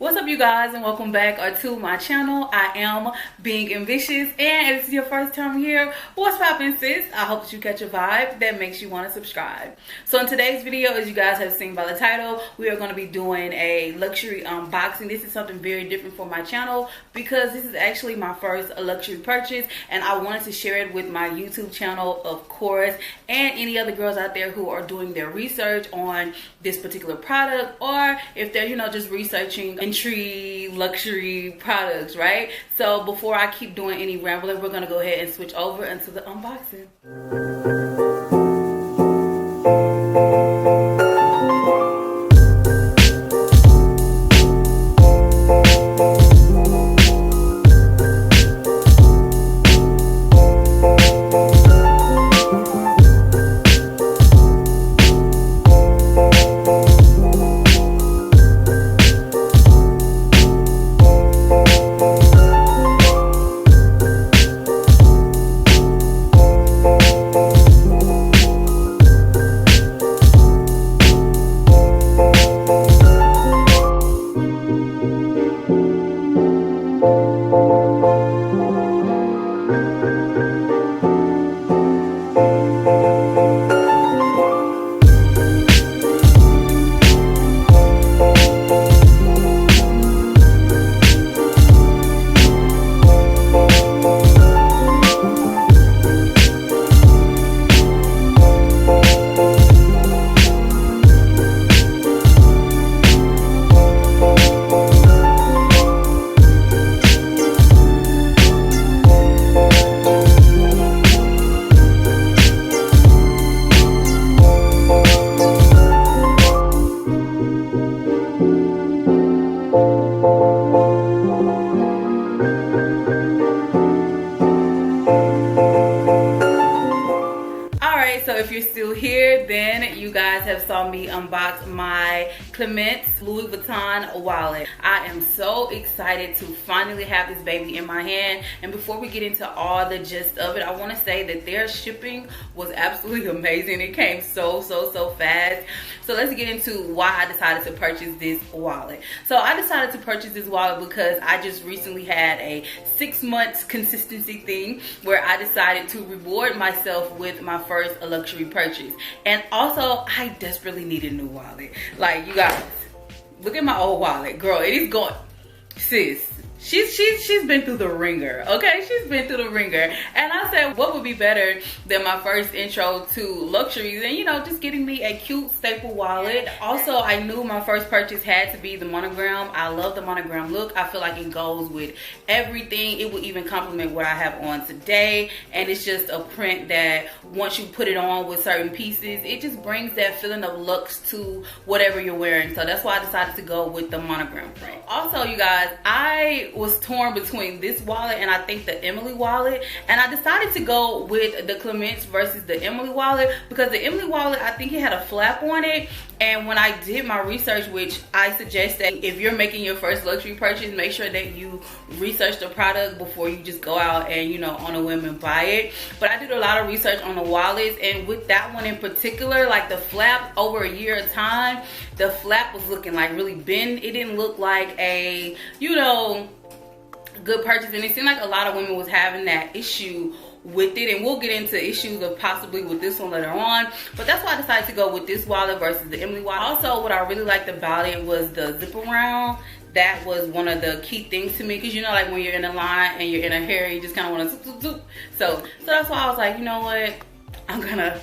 What's up, you guys, and welcome back to my channel. I am being ambitious, and if it's your first time here, what's poppin', sis? I hope that you catch a vibe that makes you want to subscribe. So in today's video, as you guys have seen by the title, we are going to be doing a luxury unboxing. This is something very different for my channel because this is actually my first luxury purchase, and I wanted to share it with my YouTube channel, of course, and any other girls out there who are doing their research on this particular product, or if they're, just researching entry luxury products, right? So before I keep doing any rambling, we're gonna go ahead and switch over into the unboxing. So if you're still here, then you guys have saw me unbox my Clemence Louis Vuitton wallet. I am so excited to finally have this baby in my hand. And before we get into all the gist of it, I want to say that their shipping was absolutely amazing. It came so fast. So let's get into why I decided to purchase this wallet. So I decided to purchase this wallet because I just recently had a 6 months consistency thing where I decided to reward myself with my first luxury purchase. And also, I desperately need a new wallet. Like, you guys, look at my old wallet. Girl, it is going, sis, she's been through the ringer, okay? She's been through the ringer. And I said, what would be better than my first intro to luxuries and, just getting me a cute staple wallet. Also, I knew my first purchase had to be the monogram. I love the monogram look. I feel like it goes with everything. It will even complement what I have on today. And it's just a print that once you put it on with certain pieces, it just brings that feeling of luxe to whatever you're wearing. So that's why I decided to go with the monogram print. Also, you guys, I was torn between this wallet and I think the Emily wallet, and I decided to go with the Clemence versus the Emily wallet because the Emily wallet, I think it had a flap on it. And when I did my research, which I suggest that if you're making your first luxury purchase, make sure that you research the product before you just go out and on a whim and buy it. But I did a lot of research on the wallets, and with that one in particular, like the flap, over a year of time, the flap was looking like really bent. It didn't look like a good purchase, and it seemed like a lot of women was having that issue with it, and we'll get into issues of possibly with this one later on. But that's why I decided to go with this wallet versus the Emily wallet. Also, what I really liked about it was the zip around. That was one of the key things to me, because like when you're in a line and you're in a hurry, you just kind of want to zoop, zoop, zoop. So that's why I was like, you know what, I'm gonna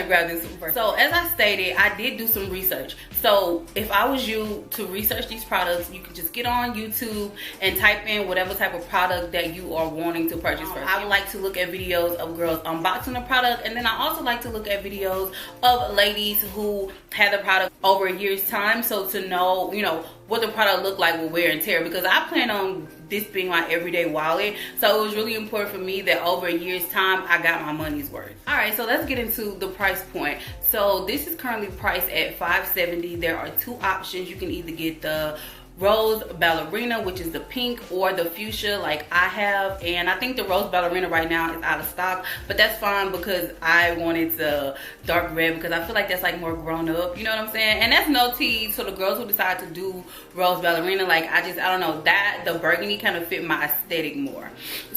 grab this one first. So as I stated, I did do some research. So if I was you to research these products, you can just get on YouTube and type in whatever type of product that you are wanting to purchase first. I would like to look at videos of girls unboxing the product, and then I also like to look at videos of ladies who had the product over a year's time, so to know, what the product looked like with wear and tear, because I plan on this being my everyday wallet. So it was really important for me that over a year's time, I got my money's worth. All right, so let's get into the price point. So this is currently priced at $570. There are two options. You can either get the rose ballerina, which is the pink, or the fuchsia like I have. And I think the rose ballerina right now is out of stock, but that's fine because I wanted the dark red because I feel like that's like more grown up, you know what I'm saying? And that's no tea to the girls who decide to do rose ballerina. Like I don't know, that the burgundy kind of fit my aesthetic more.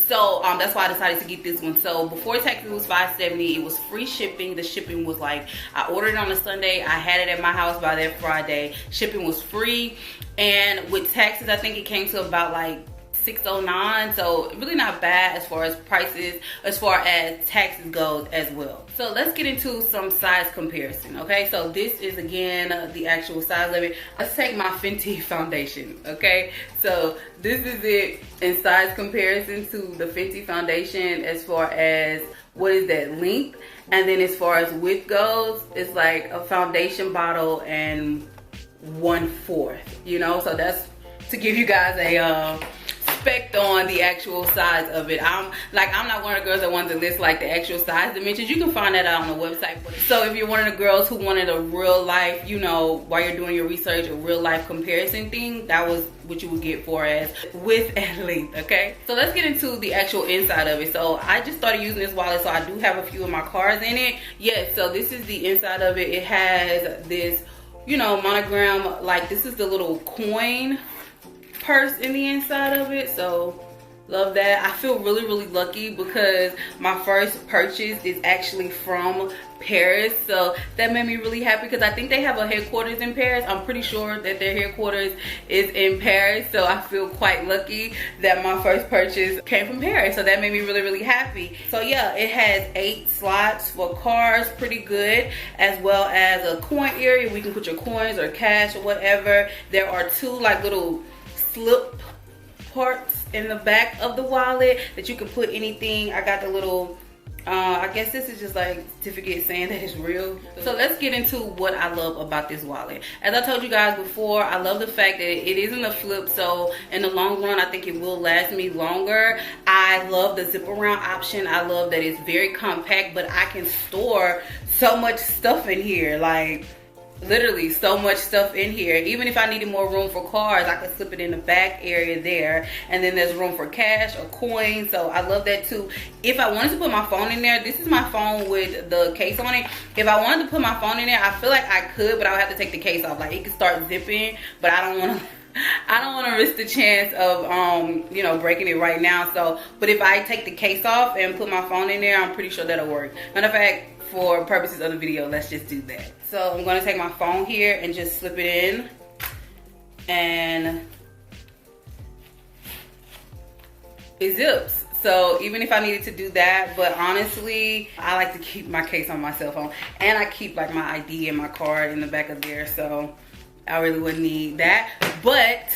So that's why I decided to get this one. So before taxes it was $5.70. It was free shipping. The shipping was like, I ordered it on a Sunday, I had it at my house by that Friday. Shipping was free, and with taxes I think it came to about like $6.09. So really not bad as far as prices, as far as taxes goes as well. So let's get into some size comparison. Okay, so this is again the actual size of it. Let's take my Fenty foundation. Okay, so this is it in size comparison to the Fenty foundation as far as what is that length, and then as far as width goes, it's like a foundation bottle and 1/4, you know. So that's to give you guys a spec on the actual size of it. I'm not one of the girls that wants to list like the actual size dimensions. You can find that out on the website. So if you're one of the girls who wanted a real life, you know, while you're doing your research, a real life comparison thing, that was what you would get for as width and length. Okay, so let's get into the actual inside of it. So I just started using this wallet, so I do have a few of my cards in it. Yes, so this is the inside of it. It has this, you know, monogram, like this is the little coin purse in the inside of it. So love that. I feel really lucky because my first purchase is actually from Paris, so that made me really happy because I think they have a headquarters in Paris. I'm pretty sure that their headquarters is in Paris, so I feel quite lucky that my first purchase came from Paris. So that made me really happy. So yeah, it has 8 slots for cards, pretty good, as well as a coin area. We can put your coins or cash or whatever. There are 2 like little slip parts in the back of the wallet that you can put anything. I got the little I guess this is just like certificate saying that it's real. So let's get into what I love about this wallet. As I told you guys before, I love the fact that it isn't a flip, so in the long run I think it will last me longer. I love the zip around option. I love that it's very compact, but I can store so much stuff in here, like literally so much stuff in here. Even if I needed more room for cards, I could slip it in the back area there, and then there's room for cash or coins. So I love that too. If I wanted to put my phone in there, this is my phone with the case on it. If I wanted to put my phone in there, I feel like I could, but I would have to take the case off. Like it could start zipping, but I don't want to risk the chance of you know, breaking it right now. So but if I take the case off and put my phone in there, I'm pretty sure that'll work. Matter of fact, for purposes of the video, let's just do that. So I'm gonna take my phone here and just slip it in, and it zips. So even if I needed to do that, but honestly, I like to keep my case on my cell phone, and I keep like my ID and my card in the back of there, so I really wouldn't need that. But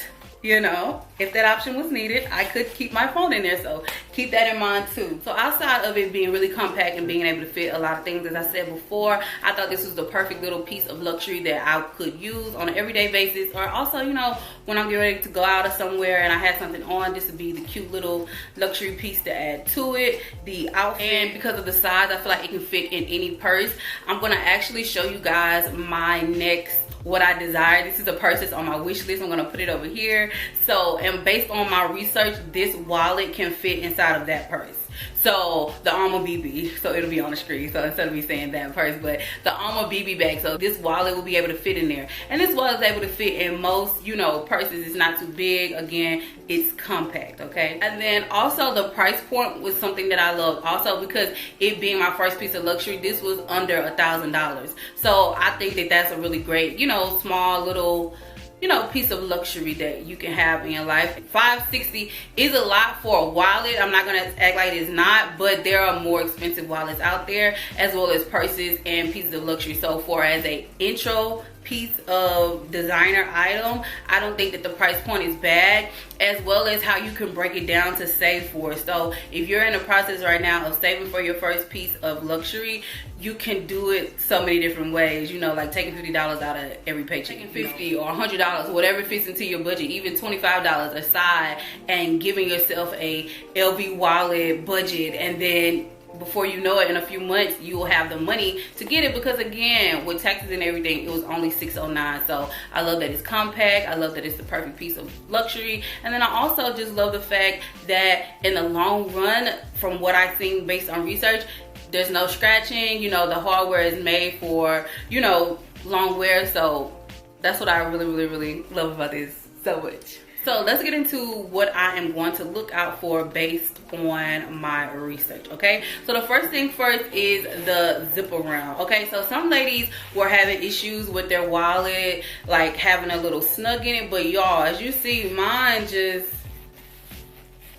you know, if that option was needed, I could keep my phone in there, so keep that in mind too. So outside of it being really compact and being able to fit a lot of things, as I said before, I thought this was the perfect little piece of luxury that I could use on an everyday basis, or also, you know, when I'm getting ready to go out or somewhere and I had something on, this would be the cute little luxury piece to add to it. The outfit, and because of the size, I feel like it can fit in any purse. I'm gonna actually show you guys my next what I desire. This is a purse that's on my wish list. I'm gonna put it over here. So, and based on my research, this wallet can fit inside of that purse. So the Alma BB, so it'll be on the screen, so instead of me saying that purse, but the Alma BB bag, so this wallet will be able to fit in there. And this wallet is able to fit in most, you know, purses. It's not too big. Again, it's compact, okay? And then also the price point was something that I love also, because it being my first piece of luxury, this was under $1,000. So I think that that's a really great, you know, small little, you know, piece of luxury that you can have in your life. $560 is a lot for a wallet. I'm not gonna act like it's not, but there are more expensive wallets out there, as well as purses and pieces of luxury. So for as a intro piece of designer item, I don't think that the price point is bad, as well as how you can break it down to save for it. So if you're in the process right now of saving for your first piece of luxury, you can do it so many different ways, you know, like taking $50 out of every paycheck, $50 or $100, whatever fits into your budget, even $25 aside, and giving yourself a LV wallet budget, and then before you know it, in a few months you will have the money to get it, because again, with taxes and everything, it was only $609. So I love that it's compact. I love that it's the perfect piece of luxury. And then I also just love the fact that in the long run, from what I've seen based on research, there's no scratching. You know, the hardware is made for, you know, long wear. So that's what I really love about this so much. So let's get into what I am going to look out for based on my research, okay? So the first thing first is the zip around, okay? So some ladies were having issues with their wallet, like having a little snug in it, but y'all, as you see, mine just,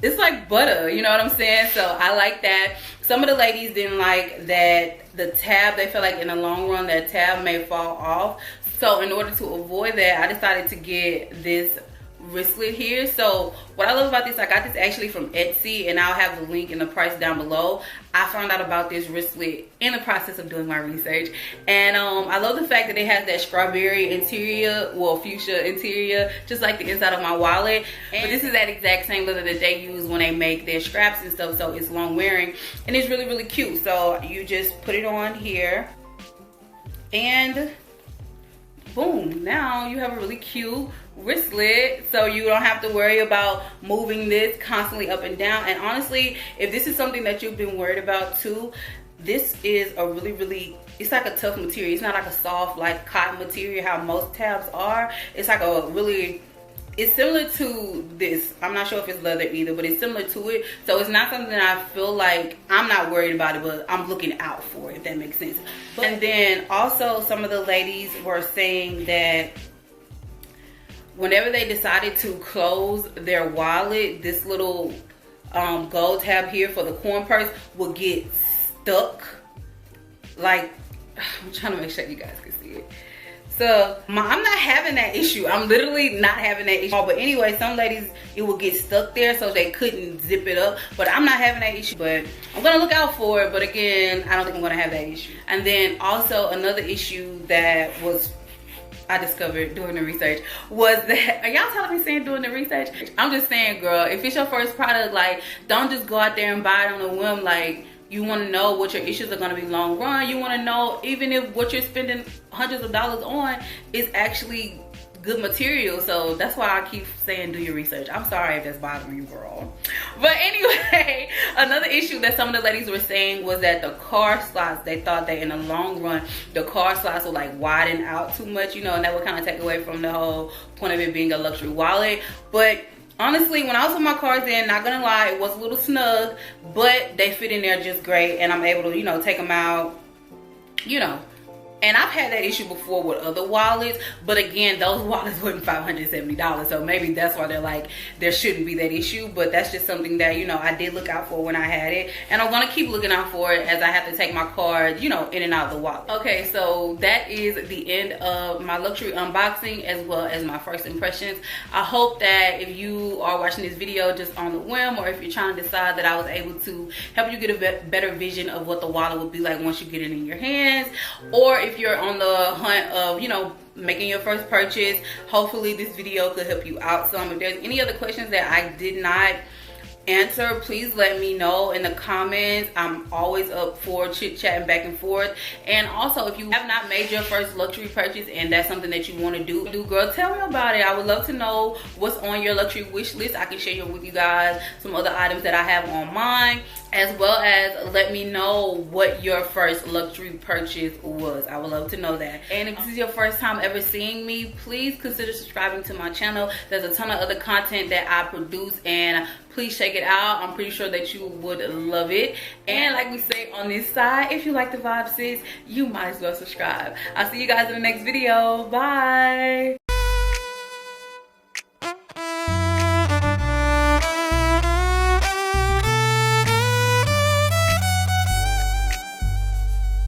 it's like butter, you know what I'm saying? So I like that. Some of the ladies didn't like that the tab, they feel like in the long run that tab may fall off. So in order to avoid that, I decided to get this wristlet here. So what I love about this, I got this actually from Etsy, and I'll have the link and the price down below. I found out about this wristlet in the process of doing my research, and I love the fact that it has that strawberry interior, well, fuchsia interior, just like the inside of my wallet. But this is that exact same leather that they use when they make their straps and stuff, so it's long wearing and it's really cute. So you just put it on here and boom, now you have a really cute wristlet, so you don't have to worry about moving this constantly up and down. And honestly, if this is something that you've been worried about too, this is a really, it's like a tough material. It's not like a soft like cotton material how most tabs are. It's like a really, it's similar to this. I'm not sure if it's leather either, but it's similar to it. So it's not something that I feel like I'm not worried about it, but I'm looking out for it, if that makes sense. And then also some of the ladies were saying that whenever they decided to close their wallet, this little gold tab here for the coin purse will get stuck. Like, I'm trying to make sure you guys can see it. So I'm not having that issue. I'm literally not having that issue. But anyway, some ladies, it will get stuck there, so they couldn't zip it up. But I'm not having that issue, but I'm gonna look out for it. But again, I don't think I'm gonna have that issue. And then also another issue that was I discovered doing the research was that, are y'all telling me saying doing the research? I'm just saying, girl, if it's your first product, like, don't just go out there and buy it on a whim. Like, you want to know what your issues are going to be long run. You want to know even if what you're spending hundreds of dollars on is actually good material. So that's why I keep saying do your research. I'm sorry if that's bothering you, girl. But anyway, another issue that some of the ladies were saying was that the car slots, they thought that in the long run the car slots would like widen out too much, you know, and that would kind of take away from the whole point of it being a luxury wallet. But honestly, when I was putting my cards in, not gonna lie, it was a little snug, but they fit in there just great, and I'm able to, you know, take them out, you know. And I've had that issue before with other wallets, but again, those wallets weren't $570, so maybe that's why they're like, there shouldn't be that issue. But that's just something that, you know, I did look out for when I had it, and I'm gonna keep looking out for it as I have to take my card, you know, in and out of the wallet. Okay, so that is the end of my luxury unboxing as well as my first impressions. I hope that if you are watching this video just on the whim, or if you're trying to decide, that I was able to help you get a better vision of what the wallet would be like once you get it in your hands, or if you're on the hunt of, you know, making your first purchase. Hopefully this video could help you out some. If there's any other questions that I did not answer, please let me know in the comments. I'm always up for chit-chatting back and forth. And also, if you have not made your first luxury purchase and that's something that you want to do, girl, tell me about it. I would love to know what's on your luxury wish list. I can share with you guys some other items that I have on mine, as well as let me know what your first luxury purchase was. I would love to know that. And if this is your first time ever seeing me, please consider subscribing to my channel. There's a ton of other content that I produce, and please check it out. I'm pretty sure that you would love it. And like we say on this side, if you like the vibe, sis, you might as well subscribe. I'll see you guys in the next video. Bye.